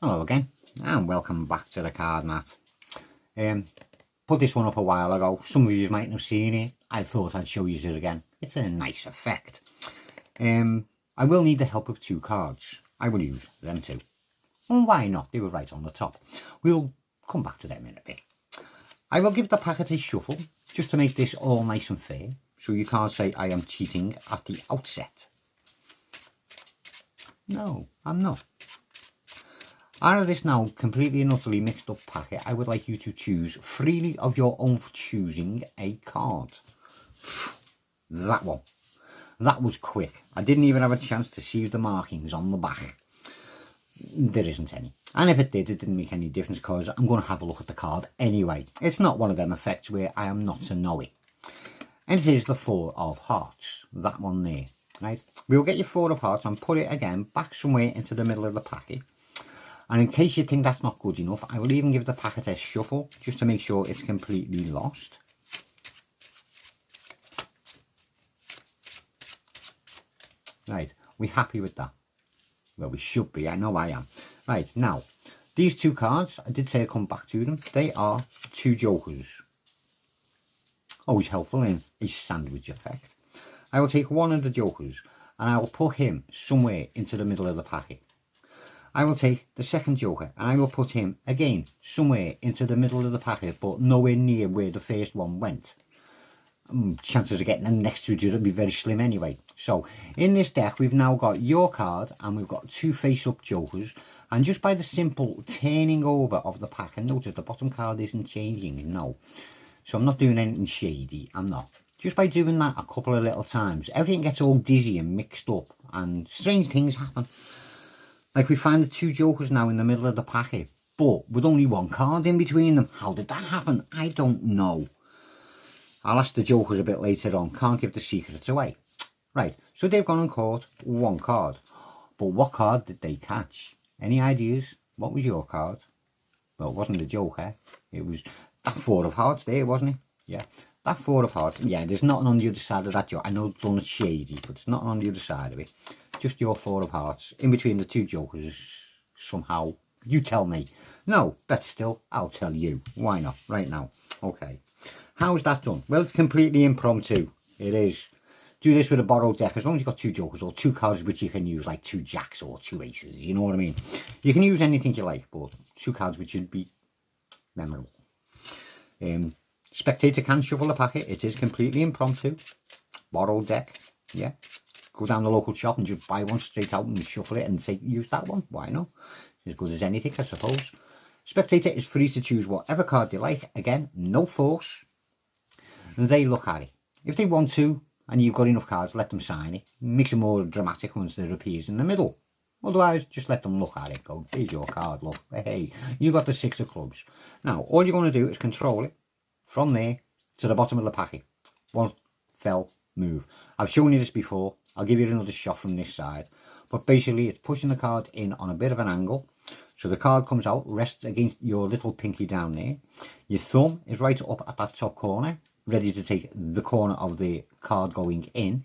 Hello again, and welcome back to the card mat. Put this one up a while ago. Some of you might have seen it. I thought I'd show you it again. It's a nice effect. I will need the help of two cards. I will use them two. And why not? They were right on the top. We'll come back to them in a bit. I will give the packet a shuffle just to make this all nice and fair, so you can't say I am cheating at the outset. No, I'm not. Out of this now completely and utterly mixed up packet, I would like you to choose freely of your own choosing a card. That one. That was quick. I didn't even have a chance to see the markings on the back. There isn't any. And if it did, it didn't make any difference because I'm going to have a look at the card anyway. It's not one of them effects where I am not to know it. And it is the Four of Hearts. That one there. Right? We'll get your Four of Hearts and put it again back somewhere into the middle of the packet. And in case you think that's not good enough, I will even give the packet a shuffle just to make sure it's completely lost. Right, we happy with that? Well, we should be. I know I am. Right, now, these two cards, I did say I'd come back to them. They are two jokers. Always helpful in a sandwich effect. I will take one of the jokers and I will put him somewhere into the middle of the packet. I will take the second joker and I will put him again somewhere into the middle of the packet, but nowhere near where the first one went. Chances of getting them next to each other would be very slim anyway. So in this deck we've now got your card and we've got two face-up jokers, and just by the simple turning over of the pack, and notice the bottom card isn't changing, no. So I'm not doing anything shady, I'm not. Just by doing that a couple of little times, everything gets all dizzy and mixed up and strange things happen. Like we find the two jokers now in the middle of the packet, but with only one card in between them. How did that happen? I don't know. I'll ask the jokers a bit later on. Can't give the secrets away. Right, so they've gone and caught one card. But what card did they catch? Any ideas? What was your card? Well, it wasn't the joker. It was that Four of Hearts there, wasn't it? Yeah, that Four of Hearts. Yeah, there's nothing on the other side of that joker. I know it's done it shady, but it's nothing on the other side of it. Just your Four of Hearts in between the two jokers somehow. You tell me. No, better still, I'll tell you. Why not? Right now. Okay. How's that done? Well, it's completely impromptu. It is. Do this with a borrowed deck. As long as you've got two jokers or two cards which you can use, like two jacks or two aces. You know what I mean? You can use anything you like, but two cards which would be memorable. Spectator can shuffle the packet. It is completely impromptu. Borrowed deck. Yeah. Go down the local shop and just buy one straight out and shuffle it and say, use that one. Why not? As good as anything, I suppose. Spectator is free to choose whatever card they like. Again, no force. They look at it. If they want to, and you've got enough cards, let them sign it. Makes it more dramatic once it appears in the middle. Otherwise, just let them look at it. Go, here's your card, look. Hey, you got the Six of Clubs. Now, all you're going to do is control it from there to the bottom of the packet. One fell move. I've shown you this before. I'll give you another shot from this side. But basically, it's pushing the card in on a bit of an angle. So the card comes out, rests against your little pinky down there. Your thumb is right up at that top corner, ready to take the corner of the card going in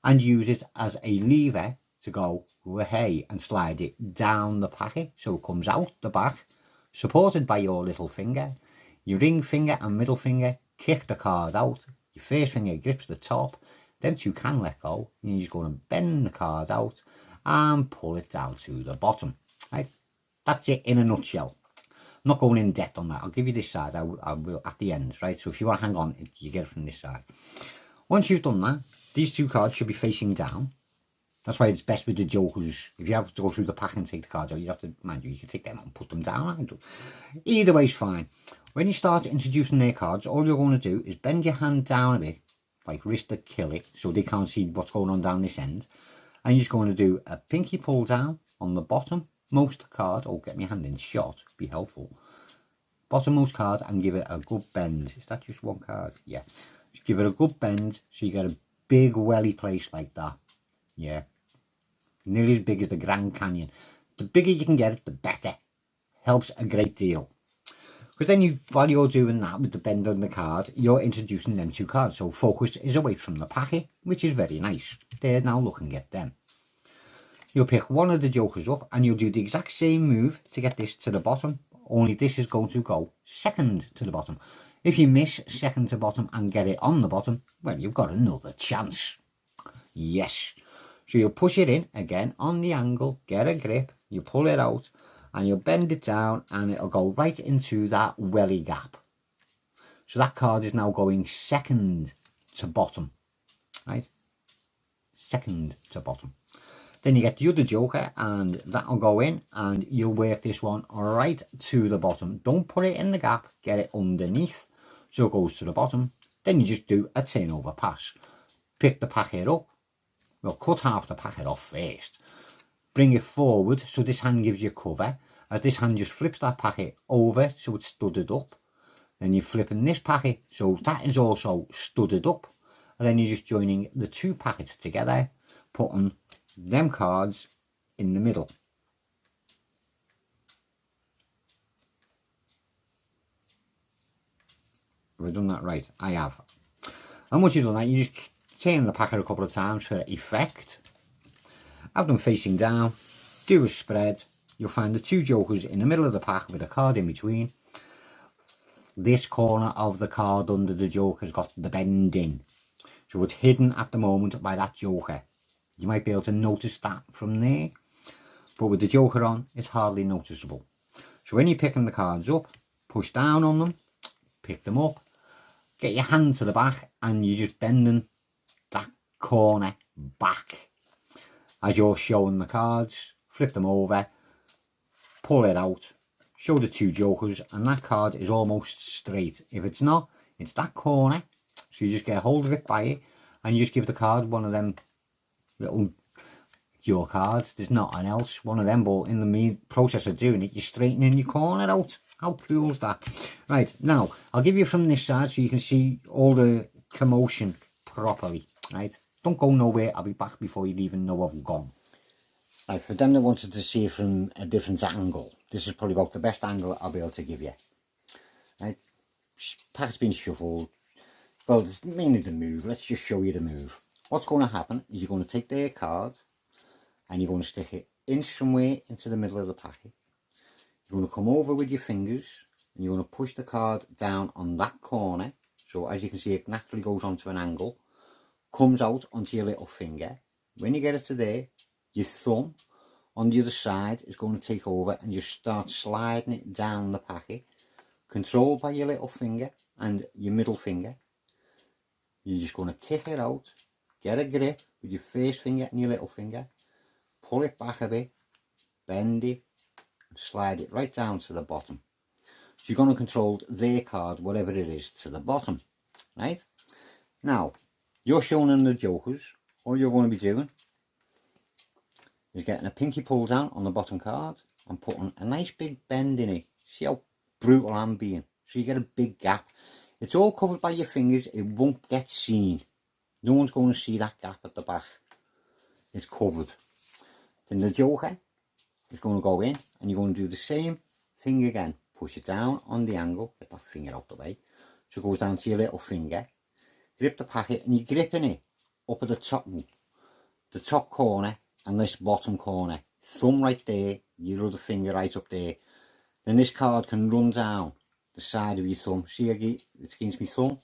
and use it as a lever to go, hey, and slide it down the packet so it comes out the back, supported by your little finger. Your ring finger and middle finger kick the card out. Your first finger grips the top. Them two can let go. And you're just going to bend the card out and pull it down to the bottom. Right? That's it in a nutshell. I'm not going in depth on that. I'll give you this side. I will at the end, right? So if you want to hang on, you get it from this side. Once you've done that, these two cards should be facing down. That's why it's best with the jokers. If you have to go through the pack and take the cards out, you have to, mind you can take them and put them down. Either way's fine. When you start introducing their cards, all you're going to do is bend your hand down a bit, like wrist to kill it, so they can't see what's going on down this end. And you're just going to do a pinky pull down on the bottom most card. Oh, get my hand in shot, be helpful. Bottommost card and give it a good bend. Is that just one card? Yeah. Just give it a good bend so you get a big welly place like that. Yeah. Nearly as big as the Grand Canyon. The bigger you can get it, the better. Helps a great deal. Because then while you're doing that with the bend on the card, you're introducing them two cards. So focus is away from the packet, which is very nice. They're now looking at them. You'll pick one of the jokers up and you'll do the exact same move to get this to the bottom, only this is going to go second to the bottom. If you miss second to bottom and get it on the bottom, well, you've got another chance. Yes. So you'll push it in again on the angle, get a grip, you pull it out and you'll bend it down and it'll go right into that welly gap. So that card is now going second to bottom, right? Second to bottom. Then you get the other joker and that'll go in and you'll work this one right to the bottom. Don't put it in the gap, get it underneath so it goes to the bottom. Then you just do a turnover pass. Pick the packet up. Well, cut half the packet off first. Bring it forward so this hand gives you cover. As this hand just flips that packet over so it's studded up. Then you're flipping this packet so that is also studded up. And then you're just joining the two packets together, putting them cards in the middle. Have I done that right? I have. And once you've done that, you just turn the packet a couple of times for effect. Have them facing down, do a spread. You'll find the two jokers in the middle of the pack with a card in between. This corner of the card under the joker has got the bend in. So it's hidden at the moment by that joker. You might be able to notice that from there. But with the joker on, it's hardly noticeable. So when you're picking the cards up, push down on them, pick them up, get your hand to the back and you're just bending that corner back. As you're showing the cards, flip them over, pull it out, show the two jokers and that card is almost straight. If it's not, it's that corner. So you just get a hold of it by it and you just give the card one of them little your cards. There's nothing else, one of them, but in the process of doing it, you're straightening your corner out. How cool is that? Right, now, I'll give you from this side so you can see all the commotion properly, right? Don't go nowhere, I'll be back before you even know I've gone. Right, for them that wanted to see it from a different angle, this is probably about the best angle I'll be able to give you. Right, pack's been shuffled. Well, it's mainly the move. Let's just show you the move. What's going to happen is you're going to take their card and you're going to stick it in somewhere into the middle of the packet. You're going to come over with your fingers and you're going to push the card down on that corner. So as you can see, it naturally goes onto an angle, comes out onto your little finger. When you get it to there, your thumb on the other side is going to take over and you start sliding it down the packet, controlled by your little finger and your middle finger. You're just going to kick it out, get a grip with your first finger and your little finger, pull it back a bit, bend it, and slide it right down to the bottom. So you're going to control their card, whatever it is, to the bottom, right? Now, you're showing them the jokers. All you're going to be doing is getting a pinky pull down on the bottom card and putting a nice big bend in it. See how brutal I'm being? So you get a big gap. It's all covered by your fingers, it won't get seen. No one's going to see that gap at the back. It's covered. Then the joker is going to go in and you're going to do the same thing again. Push it down on the angle, get that finger out the way. So it goes down to your little finger. Grip the packet and you're gripping it up at the top corner and this bottom corner. Thumb right there, your other finger right up there. Then this card can run down the side of your thumb. See, it's against my thumb.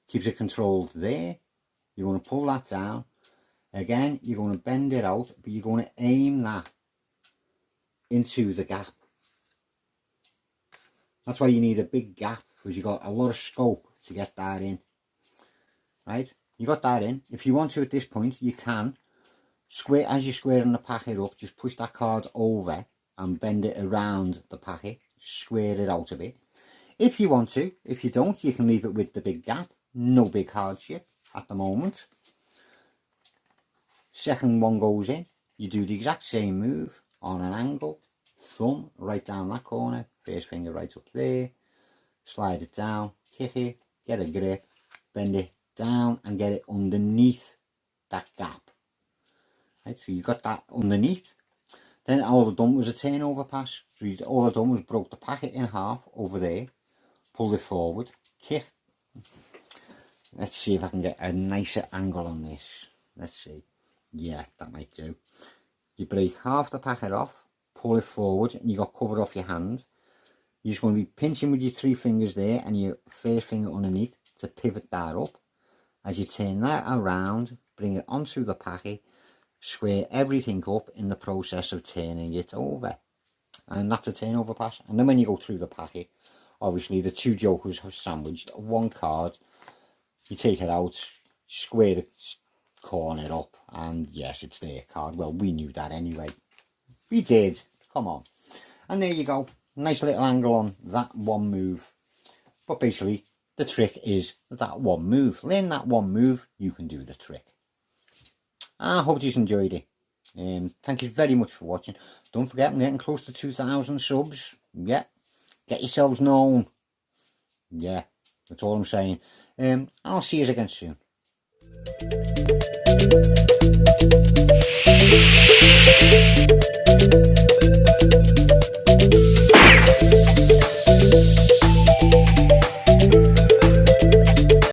Keeps it controlled there. You're going to pull that down. Again, you're going to bend it out, but you're going to aim that into the gap. That's why you need a big gap, because you've got a lot of scope to get that in. Right? You got that in. If you want to at this point, you can. Square, as you're squaring the packet up, just push that card over and bend it around the packet. Square it out a bit. If you want to. If you don't, you can leave it with the big gap. No big hardship at the moment. Second one goes in. You do the exact same move on an angle. Thumb right down that corner. First finger right up there. Slide it down. Kick it. Get a grip. Bend it down and get it underneath that gap. Right, so you got that underneath. Then all I've done was a turnover pass. So all I've done was broke the packet in half over there. Pulled it forward. Kick. Let's see if I can get a nicer angle on this. Let's see. Yeah, that might do. You break half the packet off, pull it forward, and you got cover off your hand. You're just going to be pinching with your 3 fingers there and your first finger underneath to pivot that up. As you turn that around, bring it onto the packet, square everything up in the process of turning it over. And that's a turnover pass. And then when you go through the packet, obviously the 2 jokers have sandwiched 1 card. You take it out, square the corner up, and yes, it's their card. Well, we knew that anyway. We did. Come on. And there you go. Nice little angle on that 1 move. But basically, the trick is that 1 move. Learn that 1 move, you can do the trick. I hope you enjoyed it. Thank you very much for watching. Don't forget, I'm getting close to 2,000 subs. Yeah. Get yourselves known. Yeah. That's all I'm saying. I'll see you again soon.